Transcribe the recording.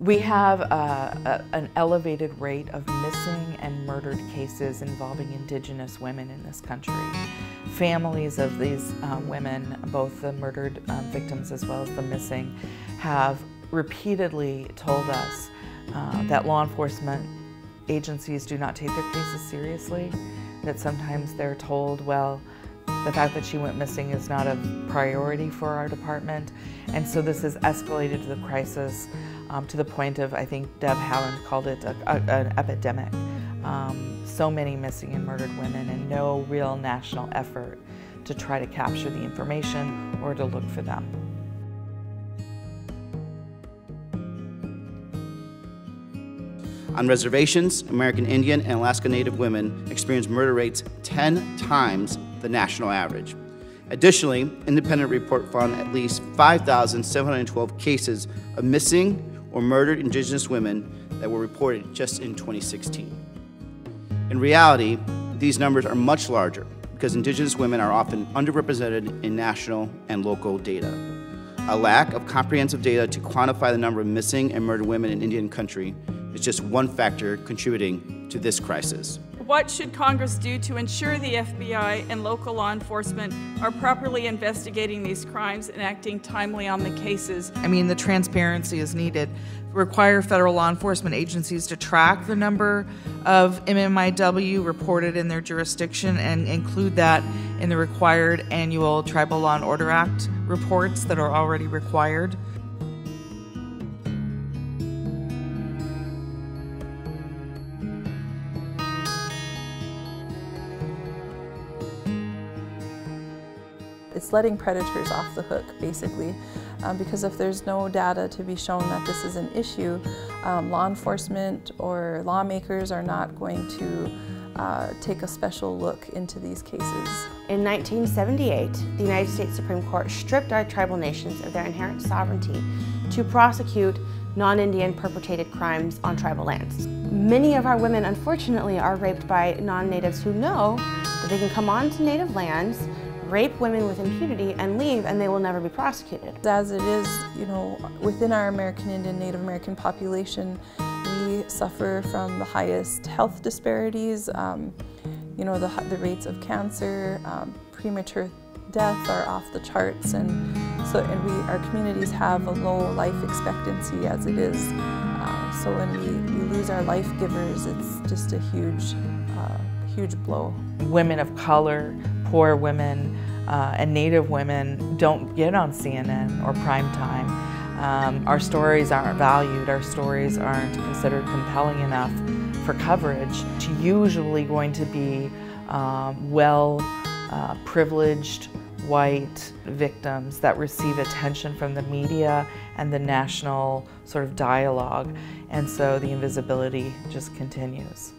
We have an elevated rate of missing and murdered cases involving Indigenous women in this country. Families of these women, both the murdered victims as well as the missing, have repeatedly told us that law enforcement agencies do not take their cases seriously, that sometimes they're told, well, the fact that she went missing is not a priority for our department. And so this has escalated to the crisis to the point of, I think Deb Haaland called it an epidemic. So many missing and murdered women and no real national effort to try to capture the information or to look for them. On reservations, American Indian and Alaska Native women experience murder rates 10 times the national average. Additionally, independent report found at least 5,712 cases of missing or murdered Indigenous women that were reported just in 2016. In reality, these numbers are much larger because Indigenous women are often underrepresented in national and local data. A lack of comprehensive data to quantify the number of missing and murdered women in Indian country is just one factor contributing to this crisis. What should Congress do to ensure the FBI and local law enforcement are properly investigating these crimes and acting timely on the cases? I mean, the transparency is needed. Require federal law enforcement agencies to track the number of MMIW reported in their jurisdiction and include that in the required annual Tribal Law and Order Act reports that are already required. It's letting predators off the hook, basically, because if there's no data to be shown that this is an issue, law enforcement or lawmakers are not going to take a special look into these cases. In 1978, the United States Supreme Court stripped our tribal nations of their inherent sovereignty to prosecute non-Indian perpetrated crimes on tribal lands. Many of our women, unfortunately, are raped by non-natives who know that they can come onto native lands, rape women with impunity and leave, and they will never be prosecuted. As it is, you know, within our American Indian Native American population, we suffer from the highest health disparities. You know, the rates of cancer, premature death are off the charts, and our communities have a low life expectancy as it is. So when we lose our life givers, it's just a huge blow. Women of color, poor women, and Native women don't get on CNN or primetime. Our stories aren't valued, our stories aren't considered compelling enough for coverage. It's usually going to be privileged white victims that receive attention from the media and the national sort of dialogue, and so the invisibility just continues.